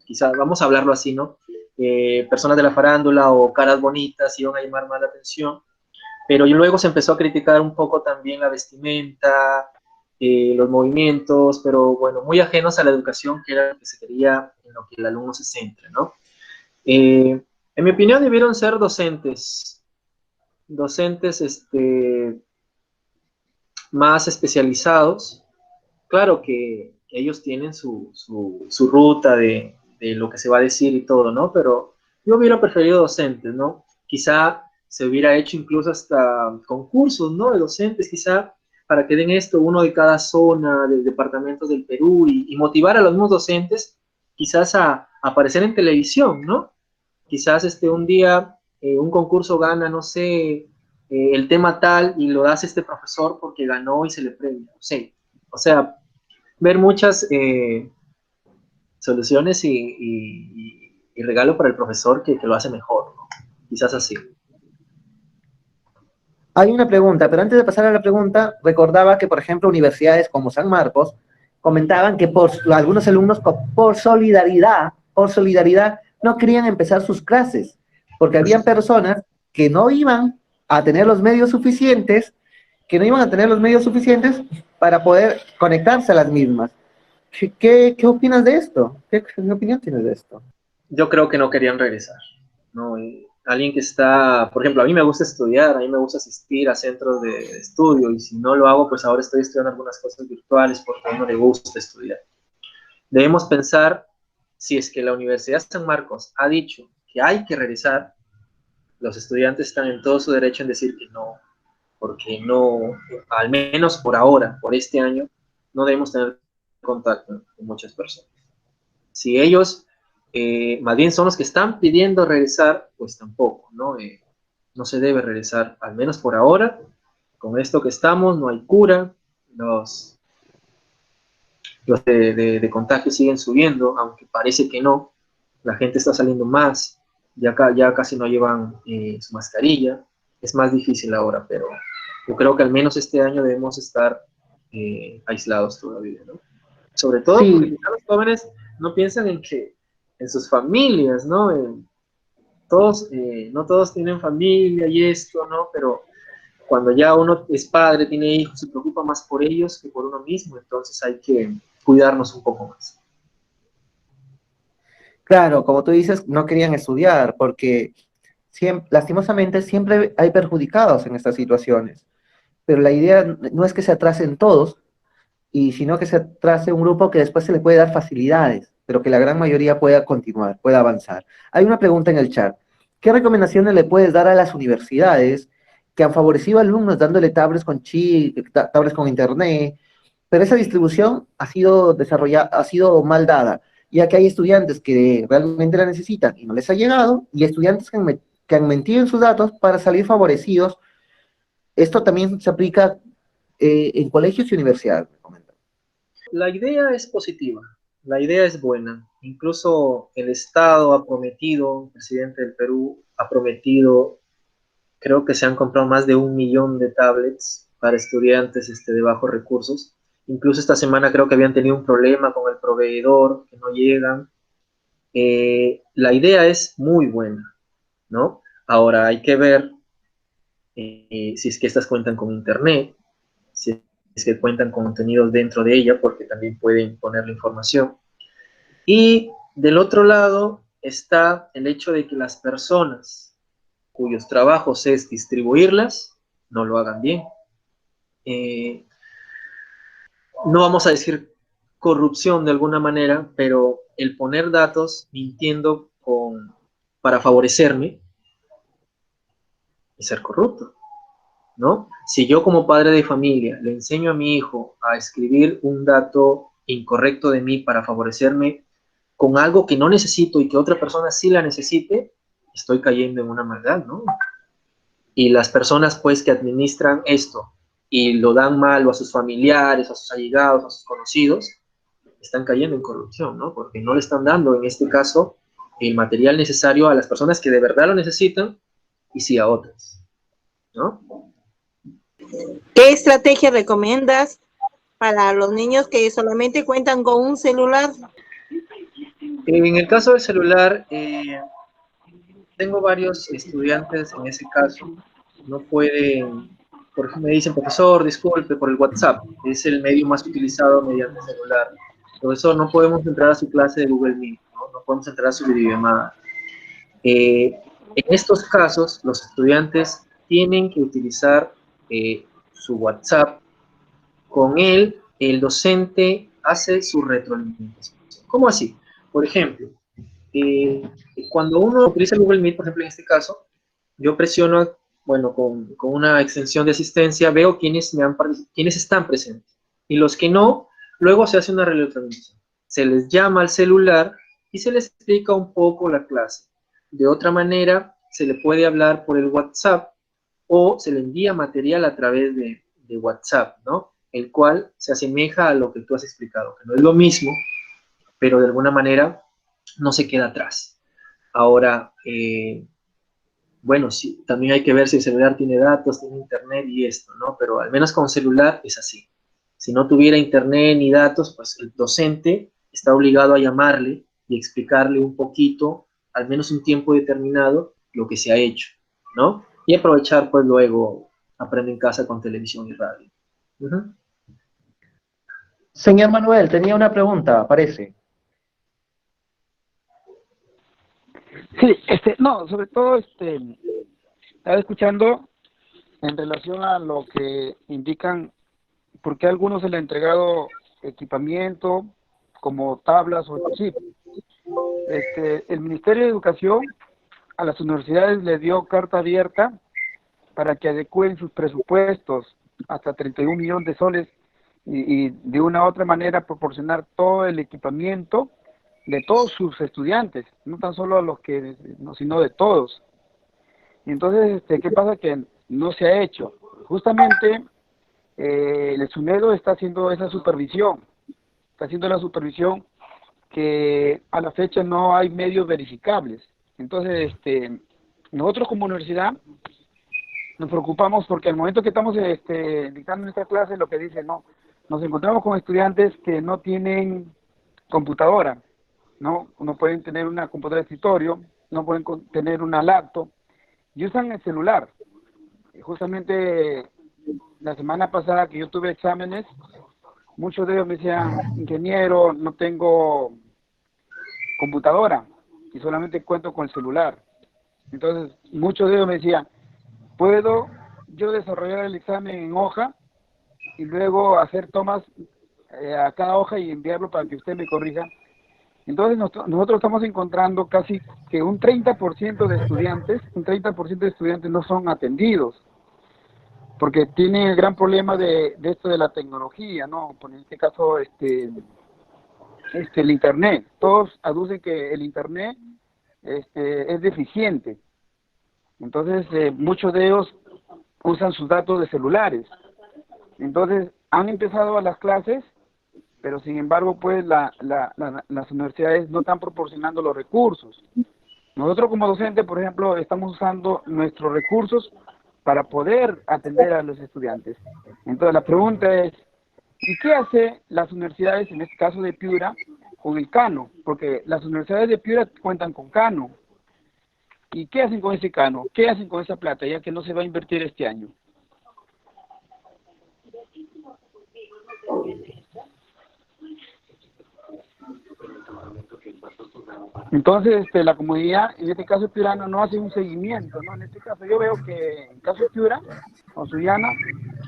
S2: quizás, vamos a hablarlo así, ¿no? Personas de la farándula o caras bonitas iban a llamar más la atención, pero luego se empezó a criticar un poco también la vestimenta, los movimientos, pero bueno, muy ajenos a la educación que era lo que se quería, en lo que el alumno se centre, ¿no? En mi opinión debieron ser docentes más especializados. Claro que ellos tienen su ruta de lo que se va a decir y todo, ¿no? Pero yo hubiera preferido docentes, ¿no? Quizá se hubiera hecho incluso hasta concursos, ¿no? De docentes, quizá para que den esto uno de cada zona del departamento del Perú y motivar a los mismos docentes quizás a aparecer en televisión, ¿no? Quizás un día un concurso gana, no sé, el tema tal y lo das a este profesor porque ganó y se le premia, no sé. O sea, ver muchas soluciones y regalo para el profesor que lo hace mejor, ¿no? Quizás así.
S1: Hay una pregunta, pero antes de pasar a la pregunta, recordaba que, por ejemplo, universidades como San Marcos comentaban que algunos alumnos, por solidaridad, o solidaridad, no querían empezar sus clases, porque habían personas que no iban a tener los medios suficientes, para poder conectarse a las mismas. ¿Qué opinas de esto? ¿Qué opinión tienes de esto?
S2: Yo creo que no querían regresar, ¿no? Y alguien que está, por ejemplo, a mí me gusta estudiar, a mí me gusta asistir a centros de estudio, y si no lo hago, pues ahora estoy estudiando algunas cosas virtuales porque a uno le gusta estudiar. Debemos pensar, si es que la Universidad San Marcos ha dicho que hay que regresar, los estudiantes están en todo su derecho en decir que no, porque no, al menos por ahora, por este año, no debemos tener contacto con muchas personas. Si ellos más bien son los que están pidiendo regresar, pues tampoco, ¿no? No se debe regresar, al menos por ahora. Con esto que estamos, no hay cura, los de contagio siguen subiendo, aunque parece que no. La gente está saliendo más, ya casi no llevan su mascarilla. Es más difícil ahora, pero yo creo que al menos este año debemos estar aislados todavía, ¿no? Sobre todo porque
S1: Sí,
S2: quizás los jóvenes no piensan en sus familias, ¿no? Todos, no todos tienen familia y esto, ¿no? Pero cuando ya uno es padre, tiene hijos, se preocupa más por ellos que por uno mismo, entonces hay que cuidarnos un poco más.
S1: claro, como tú dices, no querían estudiar porque lastimosamente siempre hay perjudicados en estas situaciones, pero la idea no es que se atrasen todos, y sino que se atrase un grupo que después se le puede dar facilidades, pero que la gran mayoría pueda continuar, pueda avanzar. Hay una pregunta en el chat. ¿Qué recomendaciones le puedes dar a las universidades que han favorecido a alumnos dándole tablets con chip, tablets con internet, pero esa distribución ha sido desarrollada, ha sido mal dada, ya que hay estudiantes que realmente la necesitan y no les ha llegado, y estudiantes que han mentido en sus datos para salir favorecidos? Esto también se aplica en colegios y universidades, me comentan.
S2: La idea es positiva, la idea es buena. Incluso el Estado ha prometido, el presidente del Perú ha prometido, creo que se han comprado más de 1 millón de tablets para estudiantes de bajos recursos. Incluso esta semana creo que habían tenido un problema con el proveedor, que no llegan. La idea es muy buena, ¿no? Ahora hay que ver si es que estas cuentan con internet, si es que cuentan con contenidos dentro de ella, porque también pueden poner la información. Y del otro lado está el hecho de que las personas cuyos trabajos es distribuirlas, no lo hagan bien. Eh, no vamos a decir corrupción de alguna manera, pero el poner datos mintiendo para favorecerme es ser corrupto, ¿no? Si yo como padre de familia le enseño a mi hijo a escribir un dato incorrecto de mí para favorecerme con algo que no necesito y que otra persona sí la necesite, estoy cayendo en una maldad, ¿no? Y las personas pues que administran esto y lo dan mal o a sus familiares, a sus allegados, a sus conocidos, están cayendo en corrupción, ¿no? Porque no le están dando, en este caso, el material necesario a las personas que de verdad lo necesitan y sí a otras, ¿no?
S3: ¿Qué estrategia recomiendas para los niños que solamente cuentan con un celular?
S2: En el caso del celular, tengo varios estudiantes en ese caso, no pueden, por ejemplo, me dicen, profesor, disculpe, por el WhatsApp, es el medio más utilizado mediante celular. Profesor, no podemos entrar a su clase de Google Meet, ¿no? No podemos entrar a su videollamada. En estos casos, los estudiantes tienen que utilizar su WhatsApp. Con él, el docente hace su retroalimentación. ¿Cómo así? Por ejemplo, cuando uno utiliza el Google Meet, por ejemplo, en este caso, yo presiono, bueno, con una extensión de asistencia, veo quiénes están presentes. Y los que no, luego se hace una retroalimentación. Se les llama al celular y se les explica un poco la clase. De otra manera, se le puede hablar por el WhatsApp o se le envía material a través de WhatsApp, ¿no? El cual se asemeja a lo que tú has explicado, que no es lo mismo, pero de alguna manera no se queda atrás. Ahora, bueno, sí, también hay que ver si el celular tiene datos, tiene internet y esto, ¿no? Pero al menos con celular es así. Si no tuviera internet ni datos, pues el docente está obligado a llamarle y explicarle un poquito, al menos un tiempo determinado, lo que se ha hecho, ¿no? Y aprovechar, pues luego, aprende en casa con televisión y radio. Ujú.
S1: Señor Manuel, tenía una pregunta, parece.
S4: Sí, no, sobre todo, estaba escuchando en relación a lo que indican, porque a algunos se le ha entregado equipamiento como tablas o chip. El Ministerio de Educación a las universidades le dio carta abierta para que adecúen sus presupuestos hasta 31 millones de soles y de una u otra manera proporcionar todo el equipamiento de todos sus estudiantes, no tan solo a los que, no, sino de todos. Y entonces, ¿qué pasa? Que no se ha hecho. Justamente, el SUNEDO está haciendo esa supervisión, está haciendo la supervisión que a la fecha no hay medios verificables. Entonces, nosotros como universidad nos preocupamos porque al momento que estamos dictando nuestra clase, lo que dice, no, nos encontramos con estudiantes que no tienen computadora, no pueden tener una computadora de escritorio, no pueden tener una laptop, y usan el celular. Justamente la semana pasada que yo tuve exámenes, muchos de ellos me decían, ingeniero, no tengo computadora y solamente cuento con el celular. Entonces, muchos de ellos me decían, ¿puedo yo desarrollar el examen en hoja y luego hacer tomas a cada hoja y enviarlo para que usted me corrija? Entonces nosotros estamos encontrando casi que un 30% de estudiantes, no son atendidos, porque tienen el gran problema de esto de la tecnología, ¿no? Por este caso, el internet. Todos aducen que el internet es deficiente. Entonces, muchos de ellos usan sus datos de celulares. Entonces, han empezado a las clases, pero sin embargo, pues las universidades no están proporcionando los recursos. Nosotros como docentes, por ejemplo, estamos usando nuestros recursos para poder atender a los estudiantes. Entonces, la pregunta es, ¿y qué hace las universidades, en este caso de Piura, con el Cano? Porque las universidades de Piura cuentan con Cano. ¿Y qué hacen con ese Cano? ¿Qué hacen con esa plata, ya que no se va a invertir este año? Entonces, la comunidad, en este caso piurano, no hace un seguimiento, ¿no? En este caso yo veo que en el caso de Piura o Sullana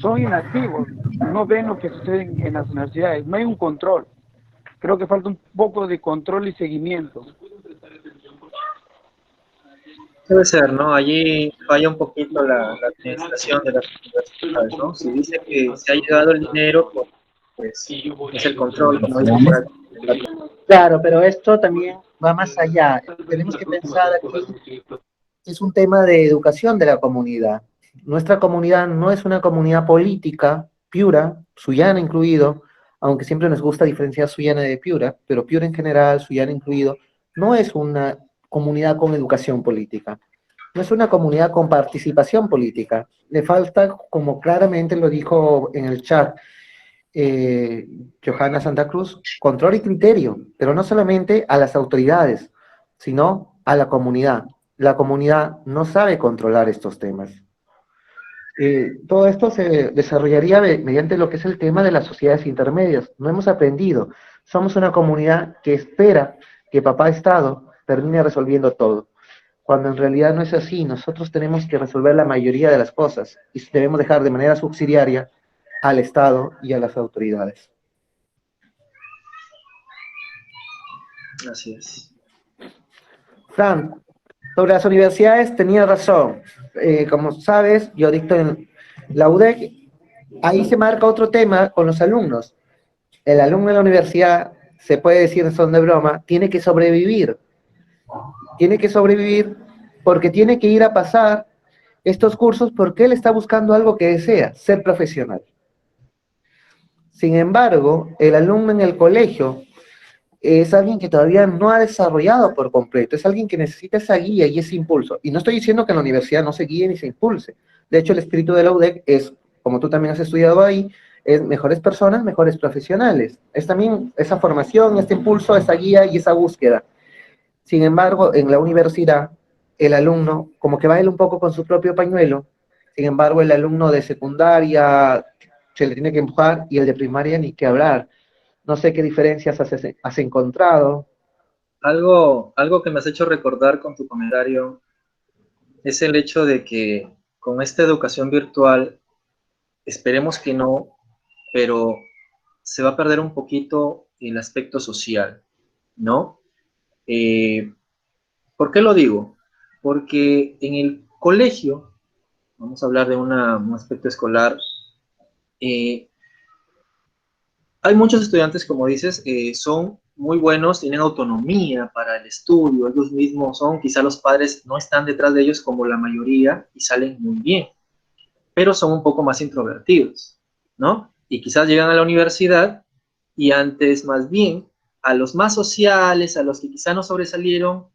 S4: son inactivos, no ven lo que sucede en las universidades, no hay un control. Creo que falta un poco de control y seguimiento.
S2: Debe ser, ¿no? Allí falla un poquito la administración de las universidades, ¿no? Si dice que se ha llegado el dinero, pues es el control, como dice por aquí.
S1: Claro, pero esto también va más allá. Tenemos que pensar aquí, es un tema de educación de la comunidad. Nuestra comunidad no es una comunidad política, Piura, Sullana incluido, aunque siempre nos gusta diferenciar Sullana de Piura, pero Piura en general, Sullana incluido, no es una comunidad con educación política. No es una comunidad con participación política. Le falta, como claramente lo dijo en el chat, Johanna Santa Cruz, control y criterio, pero no solamente a las autoridades, sino a la comunidad. La comunidad no sabe controlar estos temas. Todo esto se desarrollaría mediante lo que es el tema de las sociedades intermedias. No hemos aprendido. Somos una comunidad que espera que papá Estado termine resolviendo todo, cuando en realidad no es así. Nosotros tenemos que resolver la mayoría de las cosas y debemos dejar de manera subsidiaria al Estado y a las autoridades.
S2: Así es.
S1: Fran, sobre las universidades tenía razón. Como sabes, yo dicto en la UDEC, ahí se marca otro tema con los alumnos. El alumno de la universidad, se puede decir en son de broma, tiene que sobrevivir. Tiene que sobrevivir porque tiene que ir a pasar estos cursos porque él está buscando algo que desea, ser profesional. Sin embargo, el alumno en el colegio es alguien que todavía no ha desarrollado por completo, es alguien que necesita esa guía y ese impulso. Y no estoy diciendo que en la universidad no se guíe ni se impulse. De hecho, el espíritu de la UDEC es, como tú también has estudiado ahí, es mejores personas, mejores profesionales. Es también esa formación, este impulso, esa guía y esa búsqueda. Sin embargo, en la universidad, el alumno, como que va él un poco con su propio pañuelo, sin embargo, el alumno de secundaria se le tiene que empujar y el de primaria ni que hablar. No sé qué diferencias has encontrado.
S2: Algo que me has hecho recordar con tu comentario es el hecho de que con esta educación virtual, esperemos que no, pero se va a perder un poquito el aspecto social, ¿no? Eh, ¿Por qué lo digo? Porque en el colegio, vamos a hablar de un aspecto escolar, eh, hay muchos estudiantes, como dices, son muy buenos, tienen autonomía para el estudio, ellos mismos son, quizá los padres no están detrás de ellos como la mayoría y salen muy bien, pero son un poco más introvertidos, ¿no? Y quizás llegan a la universidad y antes más bien a los más sociales, a los que quizá no sobresalieron,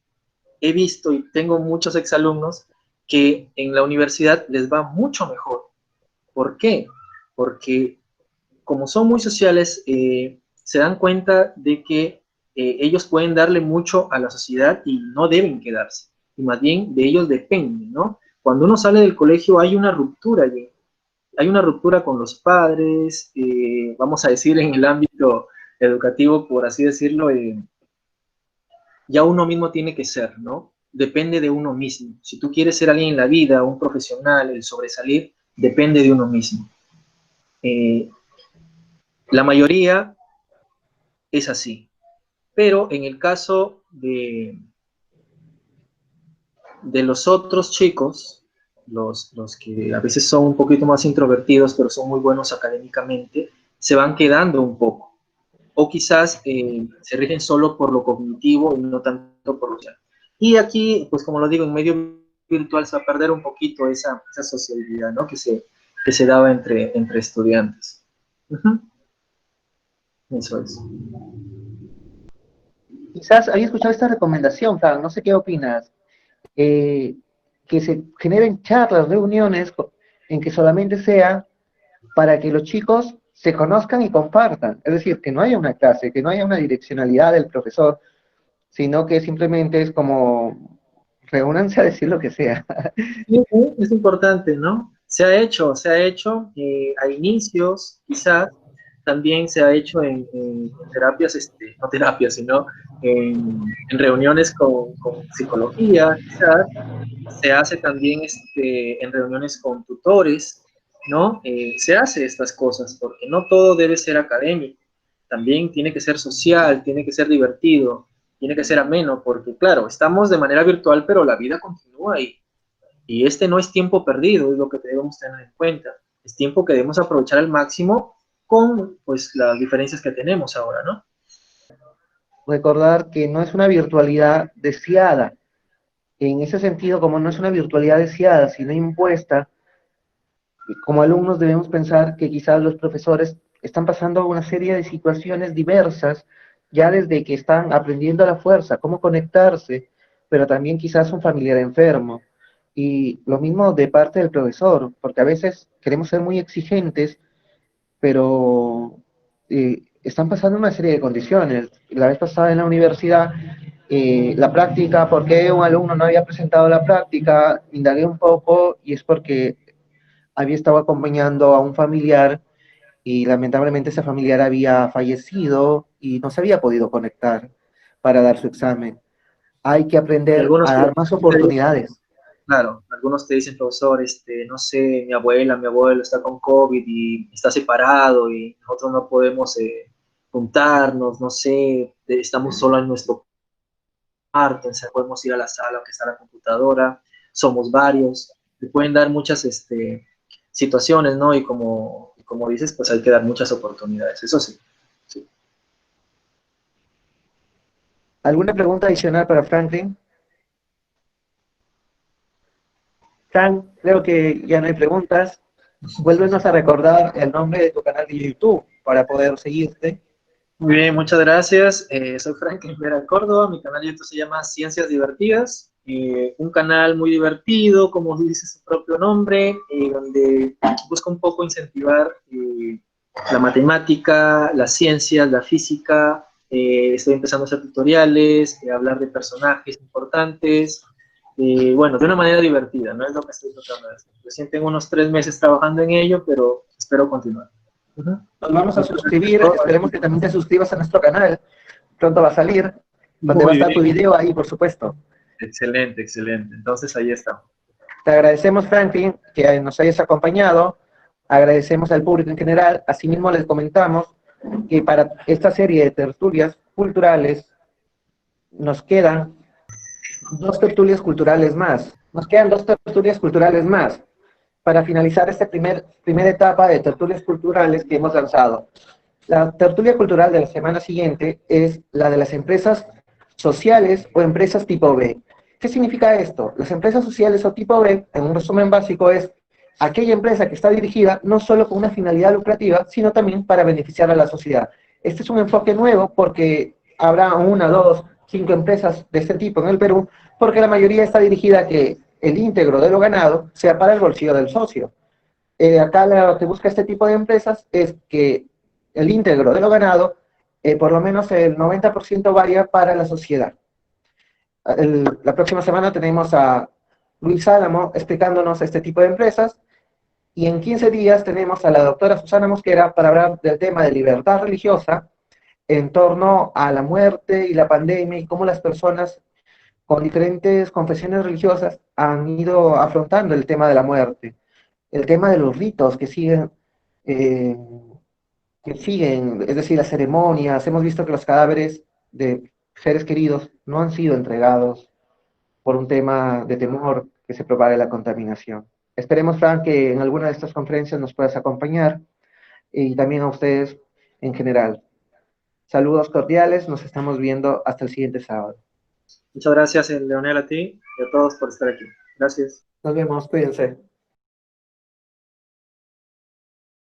S2: he visto y tengo muchos exalumnos que en la universidad les va mucho mejor. ¿Por qué? Porque como son muy sociales, se dan cuenta de que ellos pueden darle mucho a la sociedad y no deben quedarse. Y más bien de ellos depende, ¿no? Cuando uno sale del colegio hay una ruptura allí. Hay una ruptura con los padres, vamos a decir en el ámbito educativo, por así decirlo, ya uno mismo tiene que ser, ¿no? Depende de uno mismo. Si tú quieres ser alguien en la vida, un profesional, el sobresalir, depende de uno mismo. Eh, la mayoría es así, pero en el caso de los otros chicos, los que a veces son un poquito más introvertidos, pero son muy buenos académicamente, se van quedando un poco. O quizás se rigen solo por lo cognitivo y no tanto por lo social. Y aquí, pues como lo digo, en medio virtual se va a perder un poquito esa sociabilidad, ¿no? Que se daba entre estudiantes. Uh-huh. Eso es.
S1: Quizás había escuchado esta recomendación, Fran, no sé qué opinas, que se generen charlas, reuniones en que solamente sea para que los chicos se conozcan y compartan. Es decir, que no haya una clase, que no haya una direccionalidad del profesor, sino que simplemente es como reúnanse a decir lo que sea.
S2: Sí, sí, es importante, ¿no? Se ha hecho a inicios, quizás, también se ha hecho en terapias, no terapias, sino en reuniones con psicología, quizás, se hace también en reuniones con tutores, ¿no? Se hace estas cosas, porque no todo debe ser académico, también tiene que ser social, tiene que ser divertido, tiene que ser ameno, porque claro, estamos de manera virtual, pero la vida continúa y este no es tiempo perdido, es lo que debemos tener en cuenta, es tiempo que debemos aprovechar al máximo con pues las diferencias que tenemos ahora, ¿no?
S1: Recordar que no es una virtualidad deseada. En ese sentido, como no es una virtualidad deseada, sino impuesta, como alumnos debemos pensar que quizás los profesores están pasando una serie de situaciones diversas, ya desde que están aprendiendo a la fuerza, cómo conectarse, pero también quizás un familiar enfermo. Y lo mismo de parte del profesor, porque a veces queremos ser muy exigentes, pero están pasando una serie de condiciones. La vez pasada en la universidad, la práctica, ¿por qué un alumno no había presentado la práctica? Indagué un poco y es porque había estado acompañando a un familiar y lamentablemente ese familiar había fallecido y no se había podido conectar para dar su examen. Hay que
S2: Y
S1: aprender
S2: algunos
S1: a dar más oportunidades.
S2: claro, algunos te dicen, profesor, no sé, mi abuela, mi abuelo está con COVID y está separado y nosotros no podemos juntarnos, no sé, estamos solo en nuestro cuarto, podemos ir a la sala aunque está la computadora, somos varios, te pueden dar muchas situaciones, ¿no? Y como dices, pues hay que dar muchas oportunidades, eso sí. Sí.
S1: ¿Alguna pregunta adicional para Franklin? Frank, creo que ya no hay preguntas. Vuélvenos a recordar el nombre de tu canal de YouTube para poder seguirte.
S2: Muy bien, muchas gracias. Soy Franklin Vera Córdoba. Mi canal de YouTube se llama Ciencias Divertidas. Un canal muy divertido, como dice su propio nombre, donde busco un poco incentivar la matemática, las ciencias, la física. Estoy empezando a hacer tutoriales, hablar de personajes importantes, bueno, de una manera divertida, no es lo que estoy tratando de hacer. Recién tengo unos 3 meses trabajando en ello, pero espero continuar.
S1: Nos vamos a suscribir, esperemos que también te suscribas a nuestro canal, pronto va a salir, donde va a
S2: Muy
S1: estar tu
S2: bien.
S1: video ahí, por supuesto.
S2: Excelente, excelente. Entonces ahí estamos.
S1: Te agradecemos, Franklin, que nos hayas acompañado, agradecemos al público en general, asimismo les comentamos que para esta serie de tertulias culturales nos quedan 2 tertulias culturales más, para finalizar esta primera etapa de tertulias culturales que hemos lanzado. La tertulia cultural de la semana siguiente es la de las empresas sociales o empresas tipo B. ¿Qué significa esto? Las empresas sociales o tipo B, en un resumen básico, es aquella empresa que está dirigida no solo con una finalidad lucrativa, sino también para beneficiar a la sociedad. Este es un enfoque nuevo porque habrá 1, 2, 5 empresas de este tipo en el Perú, porque la mayoría está dirigida a que el íntegro de lo ganado sea para el bolsillo del socio. Acá lo que busca este tipo de empresas es que el íntegro de lo ganado, por lo menos el 90% vaya para la sociedad. La próxima semana tenemos a Luis Álamo explicándonos este tipo de empresas, y en 15 días tenemos a la doctora Susana Mosquera para hablar del tema de libertad religiosa en torno a la muerte y la pandemia y cómo las personas con diferentes confesiones religiosas han ido afrontando el tema de la muerte, el tema de los ritos eh, que siguen, es decir, las ceremonias. Hemos visto que los cadáveres de seres queridos no han sido entregados por un tema de temor que se propague la contaminación. Esperemos, Frank, que en alguna de estas conferencias nos puedas acompañar, y también a ustedes en general. Saludos cordiales, nos estamos viendo hasta el siguiente sábado.
S2: Muchas gracias, Leonel, a ti y a todos por estar aquí. Gracias.
S1: Nos vemos, cuídense.